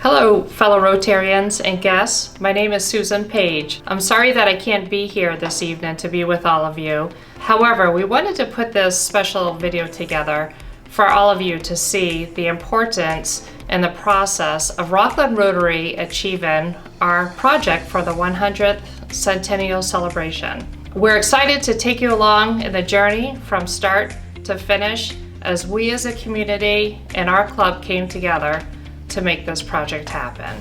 Hello, fellow Rotarians and guests. My name is Susan Page. I'm sorry that I can't be here this evening to be with all of you. However, we wanted to put this special video together for all of you to see the importance and the process of Rockland Rotary achieving our project for the 100th Centennial celebration. We're excited to take you along in the journey from start to finish as we as a community and our club came together to make this project happen.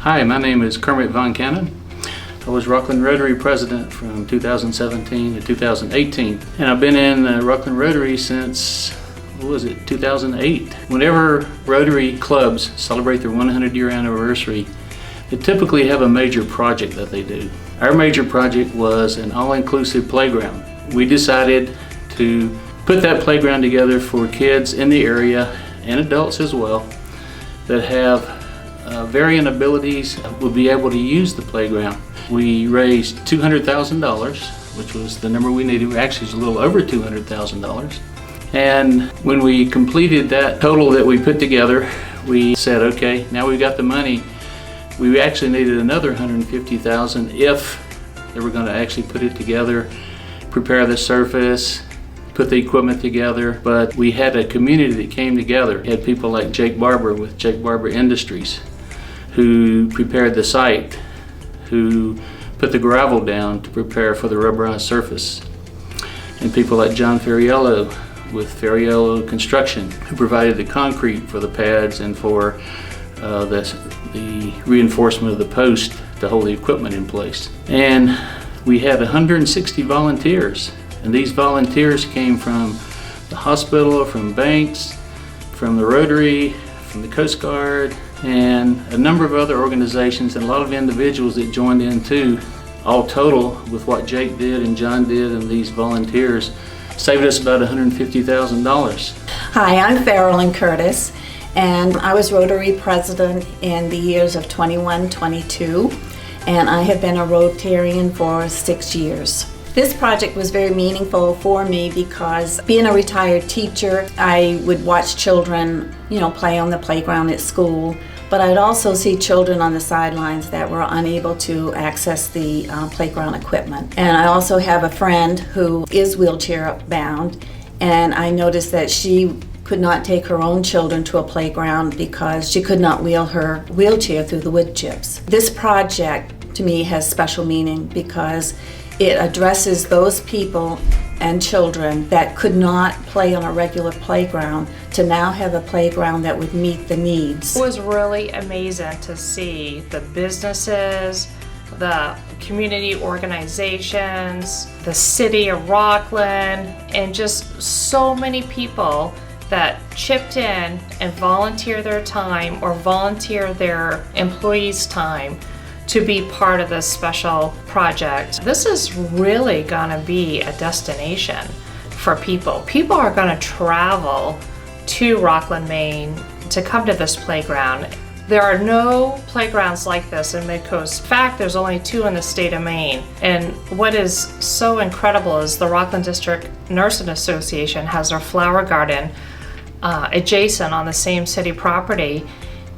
Hi, my name is Kermit Von Cannon. I was Rockland Rotary President from 2017 to 2018, and I've been in Rockland Rotary since, 2008. Whenever Rotary clubs celebrate their 100-year anniversary, they typically have a major project that they do. Our major project was an all-inclusive playground. We decided to put that playground together for kids in the area and adults as well that have varying abilities will be able to use the playground. We raised $200,000, which was the number we needed. Actually, it's a little over $200,000. And when we completed that total that we put together, we said, okay, now we've got the money. We actually needed another $150,000 if they were going to actually put it together, prepare the surface, put the equipment together. But we had a community that came together. We had people like Jake Barber with Jake Barber Industries who prepared the site, who put the gravel down to prepare for the rubberized surface, and people like John Ferriello with Ferriello Construction who provided the concrete for the pads and for the reinforcement of the post to hold the equipment in place. And we had 160 volunteers. And these volunteers came from the hospital, from banks, from the Rotary, from the Coast Guard, and a number of other organizations, and a lot of individuals that joined in too. All total, with what Jake did and John did and these volunteers, saved us about $150,000. Hi, I'm Farrellyn Curtis, and I was Rotary President in the years of 21-22, and I have been a Rotarian for 6 years. This project was very meaningful for me because being a retired teacher, I would watch children, play on the playground at school, but I'd also see children on the sidelines that were unable to access the playground equipment. And I also have a friend who is wheelchair bound, and I noticed that she could not take her own children to a playground because she could not wheel her wheelchair through the wood chips. This project to me has special meaning because it addresses those people and children that could not play on a regular playground to now have a playground that would meet the needs. It was really amazing to see the businesses, the community organizations, the city of Rockland, and just so many people that chipped in and volunteer their time or volunteer their employees' time to be part of this special project. This is really gonna be a destination for people. People are gonna travel to Rockland, Maine to come to this playground. There are no playgrounds like this in Mid-Coast. In fact, there's only 2 in the state of Maine. And what is so incredible is the Rockland District Nursing Association has their flower garden adjacent on the same city property.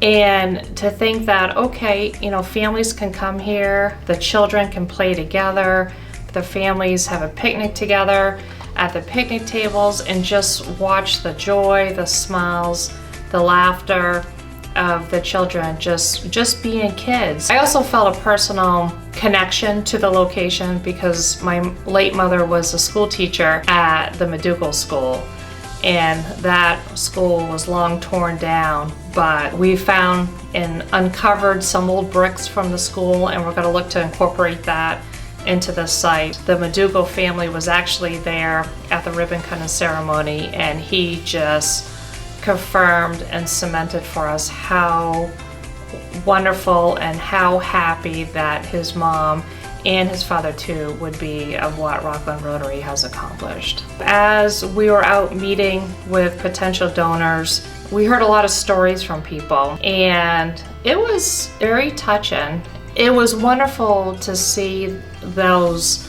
And to think that, okay, families can come here, the children can play together, the families have a picnic together at the picnic tables and just watch the joy, the smiles, the laughter of the children just being kids. I also felt a personal connection to the location because my late mother was a school teacher at the McDougall School, and that school was long torn down, but we found and uncovered some old bricks from the school, and we're going to look to incorporate that into the site. The McDougall family was actually there at the ribbon cutting ceremony, and he just confirmed and cemented for us how wonderful and how happy that his mom and his father too would be of what Rockland Rotary has accomplished. As we were out meeting with potential donors, we heard a lot of stories from people, and it was very touching. It was wonderful to see those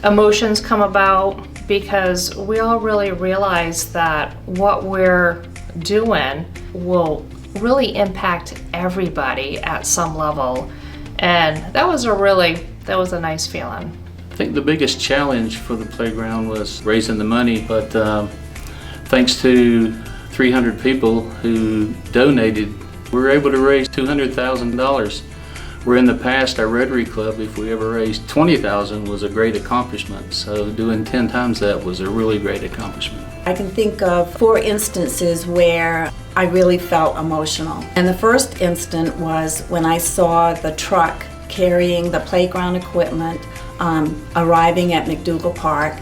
emotions come about because we all really realize that what we're doing will really impact everybody at some level. And that was a nice feeling. I think the biggest challenge for the playground was raising the money, but thanks to 300 people who donated, we were able to raise $200,000. Where in the past, our Rotary Club, if we ever raised $20,000, was a great accomplishment. So doing 10 times that was a really great accomplishment. I can think of 4 instances where I really felt emotional. And the first instant was when I saw the truck carrying the playground equipment arriving at McDougal Park,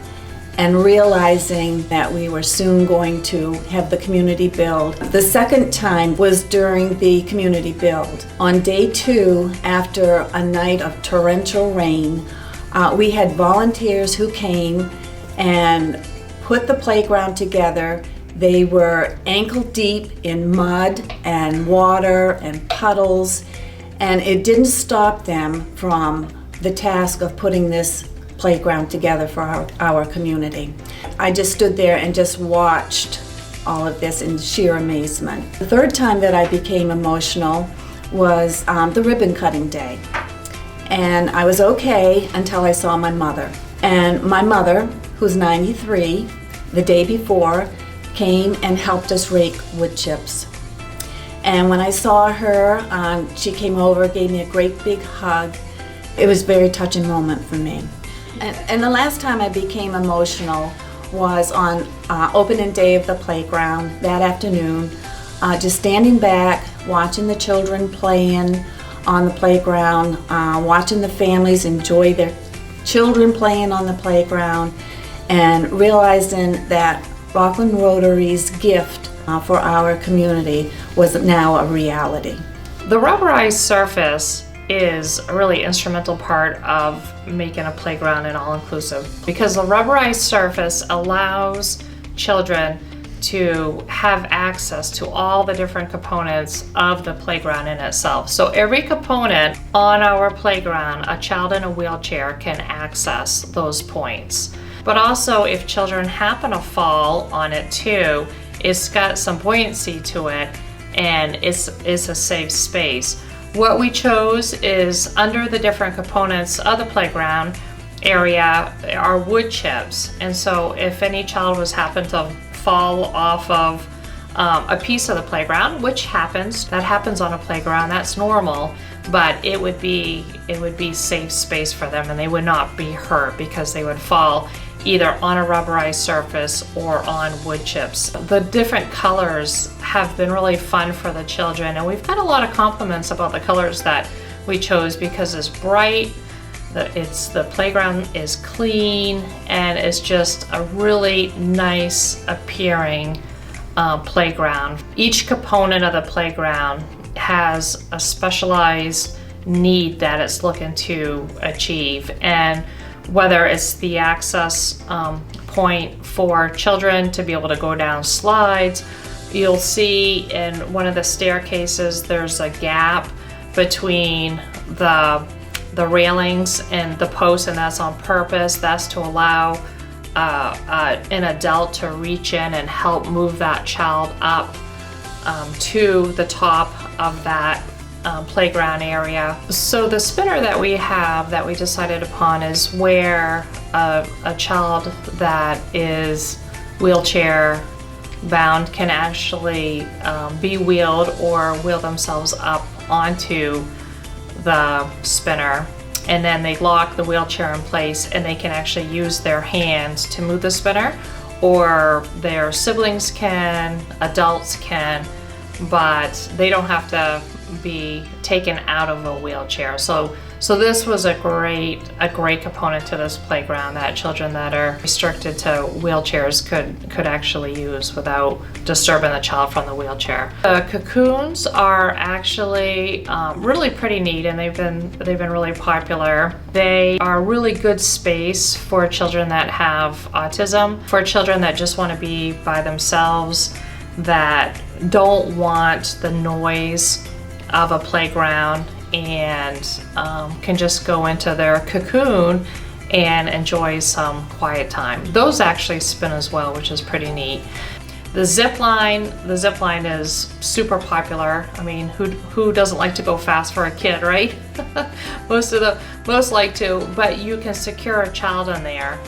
and realizing that we were soon going to have the community build. The second time was during the community build. On day 2, after a night of torrential rain, we had volunteers who came and put the playground together. They were ankle deep in mud and water and puddles, and it didn't stop them from the task of putting this playground together for our community. I just stood there and just watched all of this in sheer amazement. The third time that I became emotional was the ribbon cutting day. And I was okay until I saw my mother. And my mother, who's 93, the day before, came and helped us rake wood chips. And when I saw her, she came over, gave me a great big hug. It was a very touching moment for me. And the last time I became emotional was on opening day of the playground that afternoon, just standing back, watching the children playing on the playground, watching the families enjoy their children playing on the playground, and realizing that Rockland Rotary's gift for our community was now a reality. The rubberized surface is a really instrumental part of making a playground an all-inclusive, because the rubberized surface allows children to have access to all the different components of the playground in itself. So every component on our playground, a child in a wheelchair can access those points. But also, if children happen to fall on it too, it's got some buoyancy to it, and it's a safe space. What we chose is, under the different components of the playground area, are wood chips. And so if any child happened to fall off of a piece of the playground, which happens, that happens on a playground, that's normal, but it would be safe space for them, and they would not be hurt because they would fall either on a rubberized surface or on wood chips. The different colors have been really fun for the children, and we've got a lot of compliments about the colors that we chose, because it's bright, the playground is clean, and it's just a really nice appearing playground. Each component of the playground has a specialized need that it's looking to achieve, and whether it's the access point for children to be able to go down slides. You'll see in one of the staircases there's a gap between the railings and the posts, and that's on purpose. That's to allow an adult to reach in and help move that child up to the top of that playground area. So the spinner that we have, that we decided upon, is where a child that is wheelchair bound can actually be wheeled or wheel themselves up onto the spinner, and then they lock the wheelchair in place, and they can actually use their hands to move the spinner, or their siblings can, adults can, but they don't have to be taken out of a wheelchair. So this was a great component to this playground that children that are restricted to wheelchairs could actually use without disturbing the child from the wheelchair. The cocoons are actually really pretty neat, and they've been really popular. They are really good space for children that have autism, for children that just want to be by themselves, that don't want the noise of a playground, and can just go into their cocoon and enjoy some quiet time. Those actually spin as well, which is pretty neat. The zip line is super popular. I mean, who doesn't like to go fast for a kid, right? most like to, but you can secure a child in there,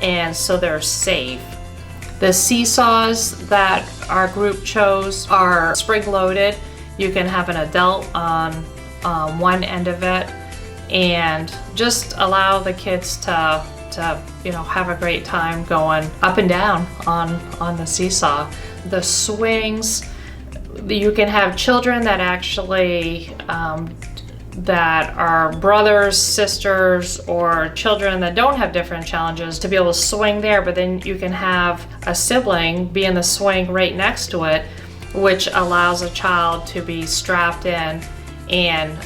and so they're safe. The seesaws that our group chose are spring-loaded. You can have an adult on one end of it, and just allow the kids to have a great time going up and down on the seesaw. The swings, you can have children that actually that are brothers, sisters, or children that don't have different challenges to be able to swing there, but then you can have a sibling be in the swing right next to it, which allows a child to be strapped in and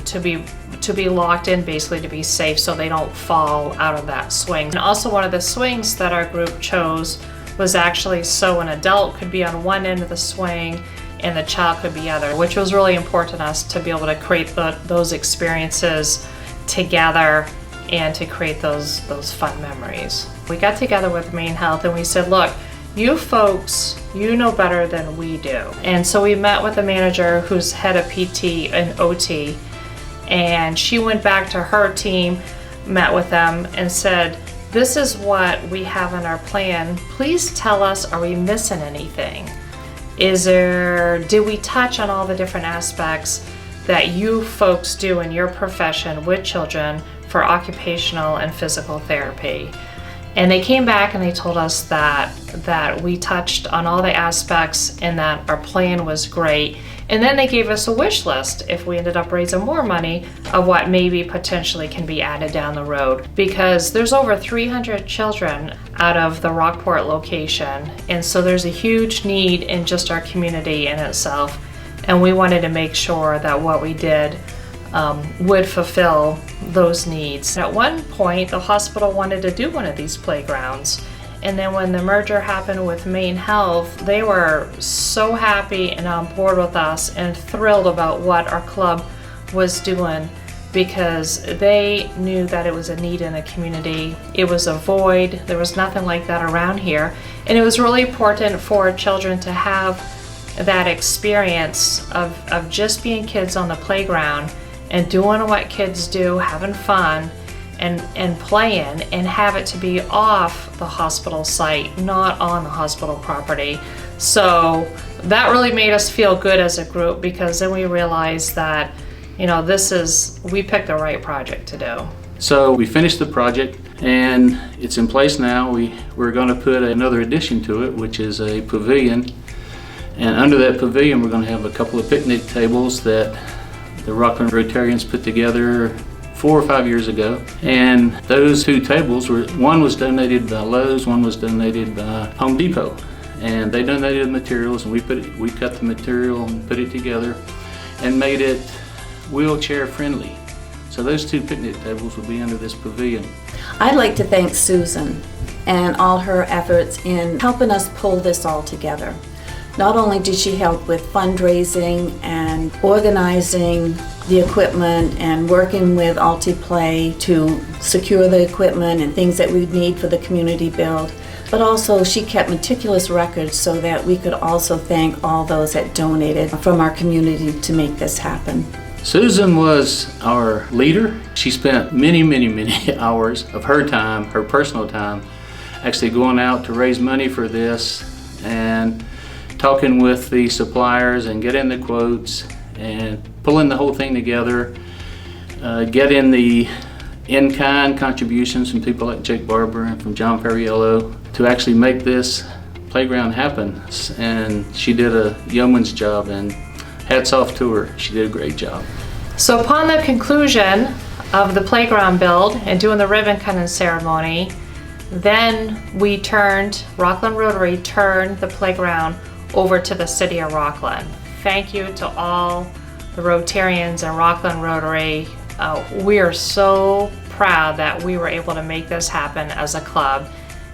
to be locked in, basically to be safe so they don't fall out of that swing. And also one of the swings that our group chose was actually so an adult could be on one end of the swing and the child could be other, which was really important to us to be able to create those experiences together and to create those fun memories. We got together with Maine Health and we said, look, you folks, you know better than we do. And so we met with the manager who's head of PT and OT, and she went back to her team, met with them and said, this is what we have in our plan. Please tell us, are we missing anything? Did we touch on all the different aspects that you folks do in your profession with children for occupational and physical therapy? And they came back and they told us that we touched on all the aspects and that our plan was great. And then they gave us a wish list if we ended up raising more money of what maybe potentially can be added down the road. Because there's over 300 children out of the Rockport location. And so there's a huge need in just our community in itself. And we wanted to make sure that what we did would fulfill those needs. At one point, the hospital wanted to do one of these playgrounds. And then when the merger happened with Maine Health, they were so happy and on board with us and thrilled about what our club was doing because they knew that it was a need in the community. It was a void. There was nothing like that around here. And it was really important for children to have that experience of just being kids on the playground and doing what kids do, having fun and playing, and have it to be off the hospital site, not on the hospital property. So that really made us feel good as a group because then we realized that, we picked the right project to do. So we finished the project and it's in place now. We're going to put another addition to it, which is a pavilion. And under that pavilion, we're going to have a couple of picnic tables that the Rockland Rotarians put together 4 or 5 years ago. And those 2 tables one was donated by Lowe's, one was donated by Home Depot. And they donated the materials and we cut the material and put it together and made it wheelchair friendly. So those 2 picnic tables will be under this pavilion. I'd like to thank Susan and all her efforts in helping us pull this all together. Not only did she help with fundraising and organizing the equipment and working with Altiplay to secure the equipment and things that we'd need for the community build, but also she kept meticulous records so that we could also thank all those that donated from our community to make this happen. Susan was our leader. She spent many, many, many hours of her time, her personal time, actually going out to raise money for this and talking with the suppliers and getting the quotes and pulling the whole thing together, getting the in-kind contributions from people like Jake Barber and from John Ferriello to actually make this playground happen. And she did a yeoman's job, and hats off to her. She did a great job. So upon the conclusion of the playground build and doing the ribbon cutting ceremony, then Rockland Rotary turned the playground over to the city of Rockland. Thank you to all the Rotarians and Rockland Rotary. We are so proud that we were able to make this happen as a club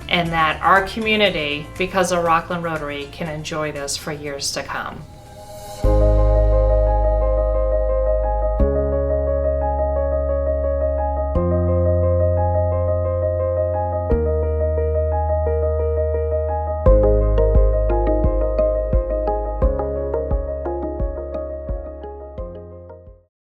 and that our community, because of Rockland Rotary, can enjoy this for years to come.